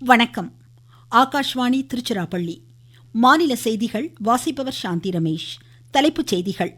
வணக்கம். ஆகாஷ்வாணி திருச்சிராப்பள்ளி. மாநில செய்திகள் வாசிப்பவர் சாந்தி ரமேஷ். தலைப்புச் செய்திகள்.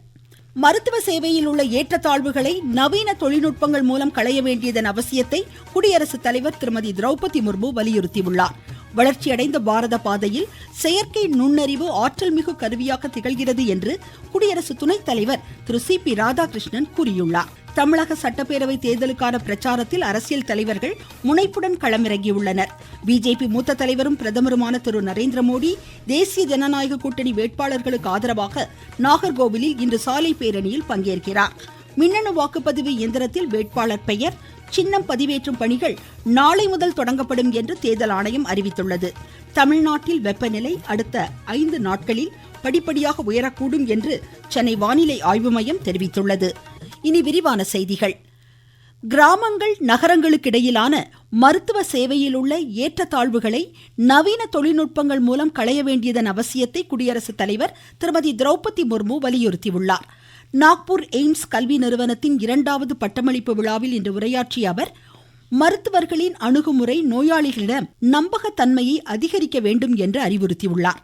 மருத்துவ சேவையில் உள்ள ஏற்றத்தாழ்வுகளை நவீன தொழில்நுட்பங்கள் மூலம் களைய வேண்டியதன் அவசியத்தை குடியரசுத் தலைவர் திருமதி திரௌபதி முர்மு வலியுறுத்தியுள்ளார். வளர்ச்சியடைந்த பாரத பாதையில் செயற்கை நுண்ணறிவு ஆற்றல் மிகு கருவியாக திகழ்கிறது என்று குடியரசு துணைத் தலைவர் திரு சி.பி. ராதாகிருஷ்ணன் கூறியுள்ளார். தமிழக சட்டப்பேரவை தேர்தலுக்கான பிரச்சாரத்தில் அரசியல் தலைவர்கள் முனைப்புடன் களமிறங்கியுள்ளனர். பிஜேபி மூத்த தலைவரும் பிரதமருமான திரு நரேந்திர மோடி தேசிய ஜனநாயக கூட்டணி வேட்பாளர்களுக்கு ஆதரவாக நாகர்கோவிலில் இன்று சாலை பேரணியில் பங்கேற்கிறார். மின்னணு வாக்குப்பதிவு இயந்திரத்தில் வேட்பாளர் பெயர், சின்னம் பதிவேற்றும் பணிகள் நாளை முதல் தொடங்கப்படும் என்று தேர்தல் ஆணையம் அறிவித்துள்ளது. தமிழ்நாட்டில் வெப்பநிலை அடுத்த 5 நாட்களில் படிப்படியாக உயரக்கூடும் என்று சென்னை வானிலை ஆய்வு மையம் தெரிவித்துள்ளது. இனி விரிவான செய்திகள். கிராமங்கள் நகரங்களுக்கிடையிலான மருத்துவ சேவையில் உள்ள ஏற்றத்தாழ்வுகளை நவீன தொழில்நுட்பங்கள் மூலம் களைய வேண்டியதன் அவசியத்தை குடியரசுத் தலைவர் திருமதி திரௌபதி முர்மு வலியுறுத்தியுள்ளார். நாக்பூர் எய்ம்ஸ் கல்வி நிறுவனத்தின் 2வது பட்டமளிப்பு விழாவில் இன்று உரையாற்றிய அவர், மருத்துவர்களின் அணுகுமுறை நோயாளிகளிடம் நம்பகத்தன்மையை அதிகரிக்க வேண்டும் என்று அறிவுறுத்தியுள்ளார்.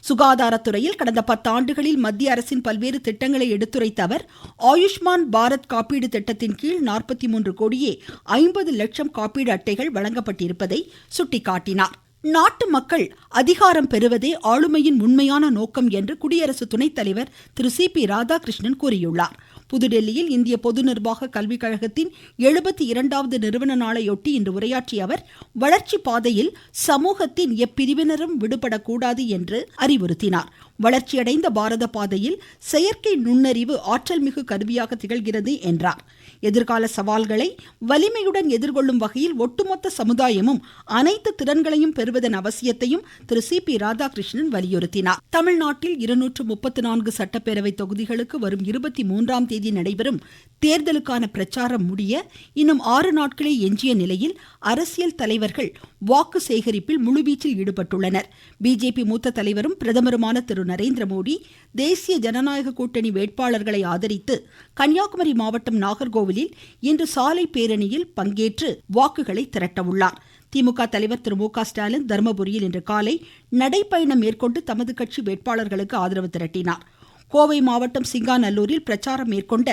சுகாதாரத்துறையில் கடந்த 10 ஆண்டுகளில் மத்திய அரசின் பல்வேறு திட்டங்களை எடுத்துரைத்த அவர், ஆயுஷ்மான் பாரத் காப்பீடு திட்டத்தின் கீழ் 43 கோடியே 50 லட்சம் காப்பீடு அட்டைகள் வழங்கப்பட்டிருப்பதை சுட்டிக்காட்டினார். நாட்டு மக்கள் அதிகாரம் பெறுவதே ஆளுமையின் உண்மையான நோக்கம் என்று குடியரசு துணைத் தலைவர் திரு சி.பி. ராதாகிருஷ்ணன் கூறியுள்ளார். புதுடெல்லியில் இந்திய பொது நிர்வாக கல்விக் கழகத்தின் 72வது நிறுவன நாளையொட்டி இன்று உரையாற்றிய அவர், வளர்ச்சி பாதையில் சமூகத்தின் எப்பிரிவினரும் விடுபடக்கூடாது என்று அறிவுறுத்தினார். வளர்ச்சியடைந்த பாரத பாதையில் செயற்கை நுண்ணறிவு ஆற்றல் மிகு கருவியாக திகழ்கிறது என்றார். எதிர்கால சவால்களை வலிமையுடன் எதிர்கொள்ளும் வகையில் ஒட்டுமொத்த சமுதாயமும் அனைத்து திறன்களையும் பெறுவதன் அவசியத்தையும் திரு சி.பி. ராதாகிருஷ்ணன் வலியுறுத்தினார். தமிழ்நாட்டில் 234 சட்டப்பேரவை தொகுதிகளுக்கு வரும் 23ஆம் தேதி நடைபெறும் தேர்தலுக்கான பிரச்சாரம் முடிய இன்னும் 6 நாட்களே எஞ்சிய நிலையில் அரசியல் தலைவர்கள் வாக்கு சேகரிப்பில் முழுவீச்சில் ஈடுபட்டுள்ளனர். பிஜேபி மூத்த தலைவரும் பிரதமருமான திரு நரேந்திர மோடி தேசிய ஜனநாயக கூட்டணி வேட்பாளர்களை ஆதரித்து கன்னியாகுமரி மாவட்டம் நாகர்கோவிலில் இன்று சாலை பேரணியில் பங்கேற்று வாக்குகளை திரட்ட உள்ளார். திமுக தலைவர் திரு மு க ஸ்டாலின் தர்மபுரியில் இன்று காலை நடைப்பயணம் மேற்கொண்டு தமது கட்சி வேட்பாளர்களுக்கு ஆதரவு திரட்டினார். கோவை மாவட்டம் சிங்காநல்லூரில் பிரச்சாரம் மேற்கொண்ட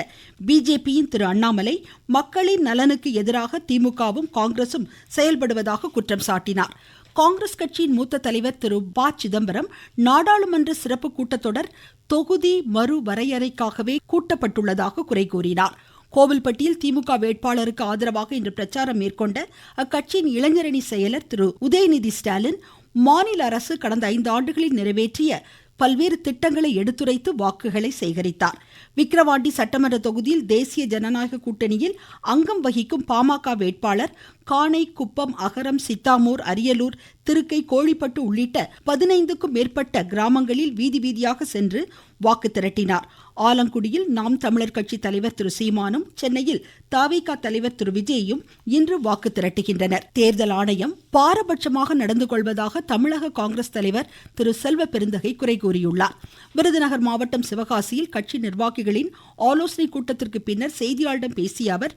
பிஜேபியின் திரு அண்ணாமலை, மக்களின் நலனுக்கு எதிராக திமுகவும் காங்கிரசும் செயல்படுவதாக குற்றம் சாட்டினார். காங்கிரஸ் கட்சியின் மூத்த தலைவர் திரு ப. சிதம்பரம், நாடாளுமன்ற சிறப்பு கூட்டத்தொடர் தொகுதி மறுவரையறைக்காகவே கூட்டப்பட்டுள்ளதாக குறை கூறினார். கோவில்பட்டியில் திமுக வேட்பாளருக்கு ஆதரவாக இன்று பிரச்சாரம் மேற்கொண்ட அக்கட்சியின் இளைஞரணி செயலர் திரு உதயநிதி ஸ்டாலின், மாநில அரசு கடந்த 5 ஆண்டுகளில் நிறைவேற்றிய பல்வேறு திட்டங்களை எடுத்துரைத்து வாக்குகளை சேகரித்தார். விக்கிரவாண்டி சட்டமன்ற தொகுதியில் தேசிய ஜனநாயக கூட்டணியில் அங்கம் வகிக்கும் பாமக வேட்பாளர் காணை, குப்பம், அகரம், சித்தாமூர், அரியலூர், திருக்கை, கோழிப்பட்டு உள்ளிட்ட 15க்கும் மேற்பட்ட கிராமங்களில் வீதி வீதியாக சென்று வாக்கு திரட்டினார். ஆலங்குடியில் நாம் தமிழர் கட்சி தலைவர் திரு சீமானும், சென்னையில் தவிக தலைவர் திரு விஜயும் இன்று வாக்கு திரட்டுகின்றனர். தேர்தல் ஆணையம் பாரபட்சமாக நடந்து கொள்வதாக தமிழக காங்கிரஸ் தலைவர் திரு செல்வ பெருந்தகை குறை கூறியுள்ளார். விருதுநகர் மாவட்டம் சிவகாசியில் கட்சி நிர்வாகிகளின் ஆலோசனை கூட்டத்திற்கு பின்னர் செய்தியாளர்களிடம் பேசிய அவர்,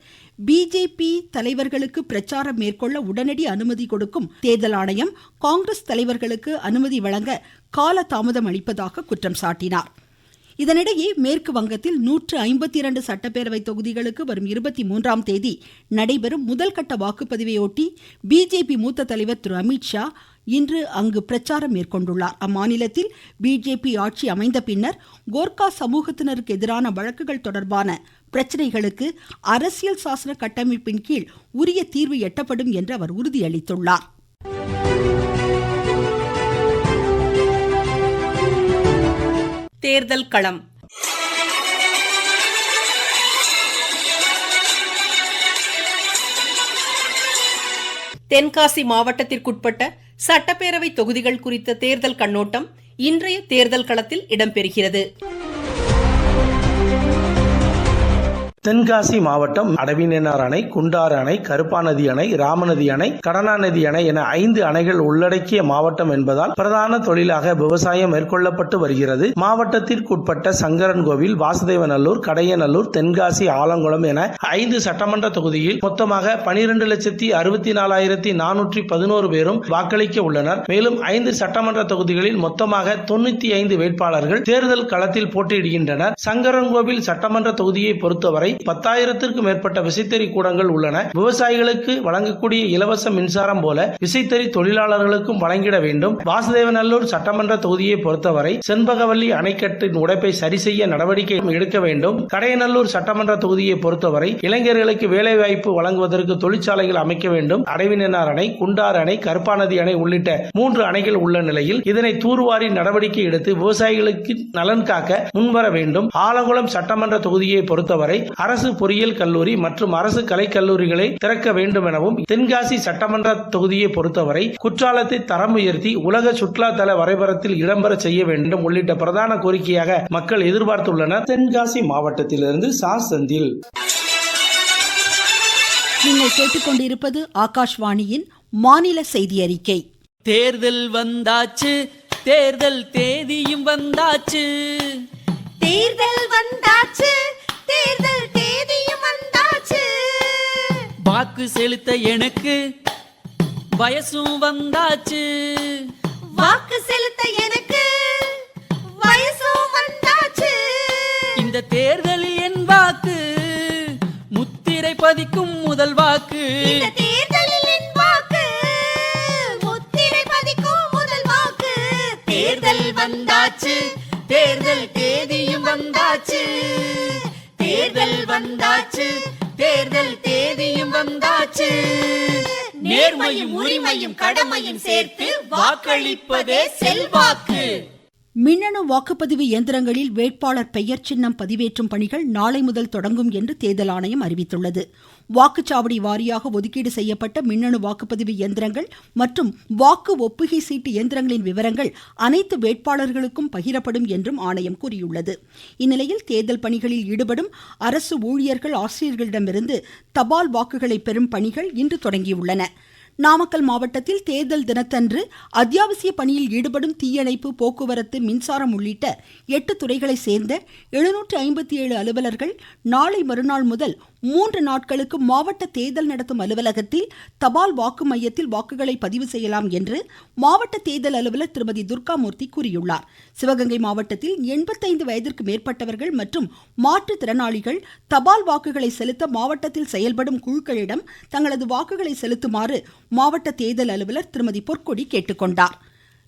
பிஜேபி தலைவர்களுக்கு பிரச்சாரம் மேற்கொள்ள உடனடி அனுமதி கொடுக்கும் தேர்தல் ஆணையம் காங்கிரஸ் தலைவர்களுக்கு அனுமதி வழங்க கால தாமதம் அளிப்பதாக குற்றம் சாட்டினார். இதனிடையே மேற்கு வங்கத்தில் 152 சட்டப்பேரவை தொகுதிகளுக்கு வரும் 23ஆம் தேதி நடைபெறும் முதல்கட்ட வாக்குப்பதிவையொட்டி பிஜேபி மூத்த தலைவர் திரு அமித்ஷா இன்று அங்கு பிரச்சாரம் மேற்கொண்டுள்ளார். அம்மாநிலத்தில் பிஜேபி ஆட்சி அமைந்த பின்னர் கோர்க்கா சமூகத்தினருக்கு எதிரான வழக்குகள் தொடர்பான பிரச்சனைகளுக்கு அரசியல் சாசன கட்டமைப்பின் கீழ் உரிய தீர்வு எட்டப்படும் என்று அவர் உறுதியளித்துள்ளார். தேர்தல் களம். தென்காசி மாவட்டத்திற்குட்பட்ட சட்டப்பேரவை தொகுதிகள் குறித்த தேர்தல் கண்ணோட்டம் இன்றைய தேர்தல் களத்தில் இடம்பெறுகிறது. தென்காசி மாவட்டம் அடவிநேனார் அணை, குண்டாறு அணை, கருப்பாநதி அணை, ராமநதி அணை, கடனாநதி அணை என 5 அணைகள் உள்ளடக்கிய மாவட்டம் என்பதால் பிரதான தொழிலாக விவசாயம் மேற்கொள்ளப்பட்டு வருகிறது. மாவட்டத்திற்குட்பட்ட சங்கரன்கோவில், வாசுதேவநல்லூர், கடையநல்லூர், தென்காசி, ஆலங்குளம் என 5 சட்டமன்ற தொகுதியில் மொத்தமாக 12,64,411 பேரும் வாக்களிக்க உள்ளனர். மேலும் 5 சட்டமன்ற தொகுதிகளில் மொத்தமாக 95 வேட்பாளர்கள் தேர்தல் களத்தில் போட்டியிடுகின்றனர். சங்கரன்கோவில் சட்டமன்ற தொகுதியை பொறுத்தவரை 10,000க்கும் மேற்பட்ட விசைத்தறி கூடங்கள் உள்ளன. விவசாயிகளுக்கு வழங்கக்கூடிய இலவச மின்சாரம் போல விசைத்தறி தொழிலாளர்களுக்கும் வழங்கிட வேண்டும். வாசுதேவநல்லூர் சட்டமன்ற தொகுதியை பொறுத்தவரை செண்பகவல்லி அணைக்கட்டின் உடைப்பை சரி செய்ய நடவடிக்கை எடுக்க வேண்டும். கடையநல்லூர் சட்டமன்ற தொகுதியை பொறுத்தவரை இளைஞர்களுக்கு வேலைவாய்ப்பு வழங்குவதற்கு தொழிற்சாலைகள் அமைக்க வேண்டும். அடவிநேனார் அணை, குண்டாறு அணை, கருப்பாநதி அணை உள்ளிட்ட 3 அணைகள் உள்ள நிலையில் இதனை தூர்வாரி நடவடிக்கை எடுத்து விவசாயிகளுக்கு நலன் காக்க முன்வர வேண்டும். ஆலங்குளம் சட்டமன்ற தொகுதியை பொறுத்தவரை அரசு பொறியியல் கல்லூரி மற்றும் அரசு கலைக்கல்லூரிகளை திறக்க வேண்டும் எனவும், தென்காசி சட்டமன்ற தொகுதியை பொறுத்தவரை குற்றாலத்தை தரம் உயர்த்தி உலக சுற்றுலா தல வரைபடத்தில் இடம்பெற செய்ய வேண்டும் உள்ளிட்ட பிரதான கோரிக்கையாக மக்கள் எதிர்பார்த்துள்ளனர். தென்காசி மாவட்டத்திலிருந்து செந்தில். நீங்கள் கேட்டுக்கொண்டிருப்பது ஆகாஷ்வாணியின் மாநில செய்தி அறிக்கை. தேர்தல் வந்தாச்சு, தேர்தல் தேதியும் வந்தாச்சு, தேர்தல் வந்தாச்சு, தேர்தல் தேதியும் வந்தாச்சு. வாக்கு செலுத்த எனக்கு வயசும் வந்தாச்சு, வாக்கு செலுத்த எனக்கு வயசும் வந்தாச்சு. இந்த தேர்தலில் என் வாக்கு முத்திரை பதிக்கும் முதல் வாக்கு, இந்த தேர்தலில் என் வாக்கு முத்திரை பதிக்கும் முதல் வாக்கு. தேர்தல் வந்தாச்சு, தேர்தல் தேதியும் வந்தாச்சு, தேர்தல் வந்தாச்சு, தேர்தல் தேதியும் வந்தாச்சு. நேர்மையும் உரிமையும் கடமையும் சேர்த்து வாக்களிப்பதே செல்வாக்கு. மின்னணு வாக்குப்பதிவு இயந்திரங்களில் வேட்பாளர் பெயர் சின்னம் பதிவேற்றும் பணிகள் நாளை முதல் தொடங்கும் என்று தேர்தல் ஆணையம் அறிவித்துள்ளது. வாக்குச்சாவடி வாரியாக ஒதுக்கீடு செய்யப்பட்ட மின்னணு வாக்குப்பதிவு இயந்திரங்கள் மற்றும் வாக்கு ஒப்புகை சீட்டு இயந்திரங்களின் விவரங்கள் அனைத்து வேட்பாளர்களுக்கும் பகிரப்படும் என்றும் ஆணையம் கூறியுள்ளது. இந்நிலையில் தேர்தல் பணிகளில் ஈடுபடும் அரசு ஊழியர்கள், ஆசிரியர்களிடமிருந்து தபால் வாக்குகளை பெறும் பணிகள் இன்று தொடங்கியுள்ளன. நாமக்கல் மாவட்டத்தில் தேர்தல் தினத்தன்று அத்தியாவசிய பணியில் ஈடுபடும் தீயணைப்பு, போக்குவரத்து, மின்சாரம் உள்ளிட்ட 8 துறைகளை சேர்ந்த 757 அலுவலர்கள் நாளை மறுநாள் முதல் 3 நாட்களுக்கு மாவட்ட தேர்தல் நடத்தும் அலுவலகத்தில் தபால் வாக்கு மையத்தில் வாக்குகளை பதிவு செய்யலாம் என்று மாவட்ட தேர்தல் அலுவலர் திருமதி துர்காமூர்த்தி கூறியுள்ளார். சிவகங்கை மாவட்டத்தில் 85 வயதிற்கு மேற்பட்டவர்கள் மற்றும் மாற்றுத்திறனாளிகள் தபால் வாக்குகளை செலுத்த மாவட்டத்தில் செயல்படும் குழுக்களிடம் தங்களது வாக்குகளை செலுத்துமாறு மாவட்ட தேர்தல் அலுவலர் திருமதி பொற்கொடி கேட்டுக்கொண்டார்.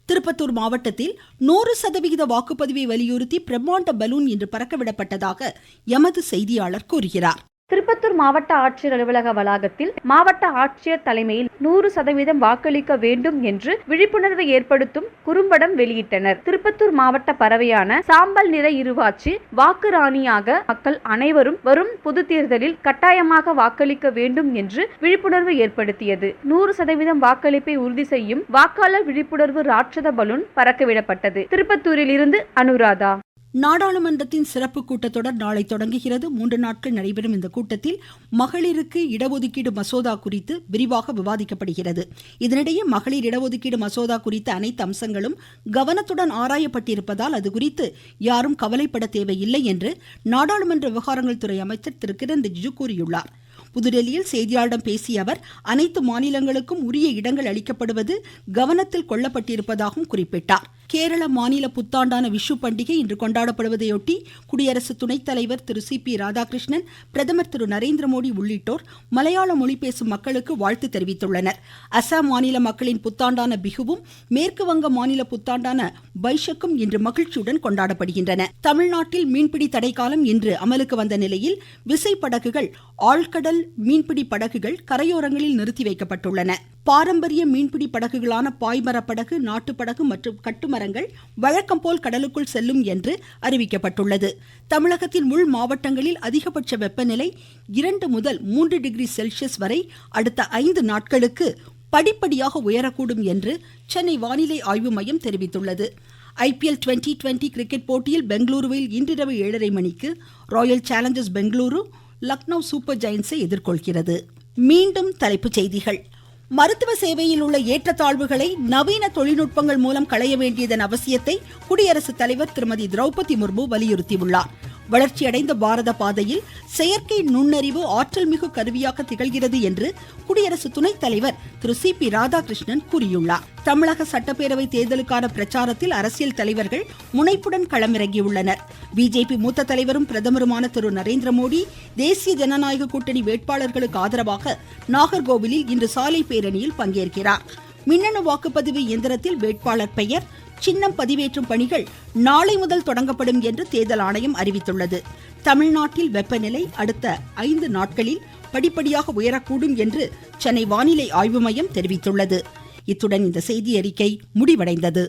திருப்பத்தூர் மாவட்டத்தில் 100% வாக்குப்பதிவை வலியுறுத்தி பிரம்மாண்ட பலூன் இன்று பறக்கவிடப்பட்டதாக எமது செய்தியாளர் கூறுகிறார். திருப்பத்தூர் மாவட்ட ஆட்சியர் அலுவலக வளாகத்தில் மாவட்ட ஆட்சியர் தலைமையில் 100% வாக்களிக்க வேண்டும் என்று விழிப்புணர்வு ஏற்படுத்தும் குறும்படம் வெளியிட்டனர். திருப்பத்தூர் மாவட்ட பறவையான சாம்பல் நிற இருவாச்சி வாக்கு ராணியாக மக்கள் அனைவரும் வரும் பொது தேர்தலில் கட்டாயமாக வாக்களிக்க வேண்டும் என்று விழிப்புணர்வு ஏற்படுத்தியது. 100% வாக்களிப்பை உறுதி செய்யும் வாக்காளர் விழிப்புணர்வு ராட்சத பலூன் பறக்கவிடப்பட்டது. திருப்பத்தூரில் இருந்து அனுராதா. நாடாளுமன்றத்தின் சிறப்பு கூட்டத்தொடர் நாளை தொடங்குகிறது. 3 நாட்கள் நடைபெறும் இந்த கூட்டத்தில் மகளிருக்கு இடஒதுக்கீடு மசோதா குறித்து விரிவாக விவாதிக்கப்படுகிறது. இதனிடையே மகளிர் இடஒதுக்கீடு மசோதா குறித்த அனைத்து அம்சங்களும் கவனத்துடன் ஆராயப்பட்டிருப்பதால் அது குறித்து யாரும் கவலைப்பட தேவையில்லை என்று நாடாளுமன்ற விவகாரங்கள் துறை அமைச்சர் திரு கிரண் ரிஜிஜு கூறியுள்ளார். புதுடெல்லியில் செய்தியாளர்களிடம் பேசிய அவர் அனைத்து மாநிலங்களுக்கும் உரிய இடங்கள் அளிக்கப்படுவது கவனத்தில் கொள்ளப்பட்டிருப்பதாகவும் குறிப்பிட்டார். கேரள மாநில புத்தாண்டான விஷு பண்டிகை இன்று கொண்டாடப்படுவதையொட்டி குடியரசு துணைத் தலைவர் திரு CP ராதாகிருஷ்ணன், பிரதமர் திரு நரேந்திர மோடி உள்ளிட்டோர் மலையாள மொழி பேசும் மக்களுக்கு வாழ்த்து தெரிவித்துள்ளனர். அசாம் மாநில மக்களின் புத்தாண்டான பிகுவும் மேற்கு வங்க மாநில புத்தாண்டான பைஷக்கும் இன்று மகிழ்ச்சியுடன் கொண்டாடப்படுகின்றன. தமிழ்நாட்டில் மீன்பிடி தடைக்காலம் இன்று அமலுக்கு வந்த நிலையில் விசைப்படகுகள், ஆழ்கடல் மீன்பிடி படகுகள் கரையோரங்களில் நிறுத்தி வைக்கப்பட்டுள்ளன. பாரம்பரிய மீன்பிடி படகுகளான பாய்மரப்படகு, நாட்டுப்படகு மற்றும் கட்டுமரங்கள் வழக்கம் போல் கடலுக்குள் செல்லும் என்று அறிவிக்கப்பட்டுள்ளது. தமிழகத்தின் உள் மாவட்டங்களில் அதிகபட்ச வெப்பநிலை 2 முதல் 3 டிகிரி செல்சியஸ் வரை அடுத்த 5 நாட்களுக்கு படிப்படியாக உயரக்கூடும் என்று சென்னை வானிலை ஆய்வு மையம் தெரிவித்துள்ளது. IPL 2020 கிரிக்கெட் போட்டியில் பெங்களூருவில் இன்றிரவு 7:30 மணிக்கு Royal Challengers Bengaluru Lucknow Super ஜெயண்ட்ஸை எதிர்கொள்கிறது. மீண்டும் தலைப்புச் செய்திகள். மருத்துவ சேவையில் உள்ள ஏற்றத்தாழ்வுகளை நவீன தொழில்நுட்பங்கள் மூலம் களைய வேண்டியதன் அவசியத்தை குடியரசுத் தலைவர் திருமதி திரௌபதி முர்மு வலியுறுத்தியுள்ளார். வளர்ச்சியடைந்த பாரத பாதையில் செயற்கை நுண்ணறிவு ஆற்றல் மிகு கருவியாக திகழ்கிறது என்று குடியரசு துணைத் தலைவர் திரு சி.பி. ராதாகிருஷ்ணன் கூறியுள்ளார். தமிழக சட்டப்பேரவை தேர்தலுக்கான பிரச்சாரத்தில் அரசியல் தலைவர்கள் முனைப்புடன் களமிறங்கியுள்ளனர். பிஜேபி மூத்த தலைவரும் பிரதமருமான திரு நரேந்திர மோடி தேசிய ஜனநாயக கூட்டணி வேட்பாளர்களுக்கு ஆதரவாக நாகர்கோவிலில் இன்று சாலை பேரணியில் பங்கேற்கிறார். மின்னணு வாக்குப்பதிவு இயந்திரத்தில் வேட்பாளர் பெயர், சின்னம் பதிவேற்றும் பணிகள் நாளை முதல் தொடங்கப்படும் என்று தேர்தல் ஆணையம் அறிவித்துள்ளது. தமிழ்நாட்டில் வெப்பநிலை அடுத்த 5 நாட்களில் படிப்படியாக உயரக்கூடும் என்று சென்னை வானிலை ஆய்வு மையம் தெரிவித்துள்ளது. இத்துடன் இந்த செய்தி அறிக்கை முடிவடைந்தது.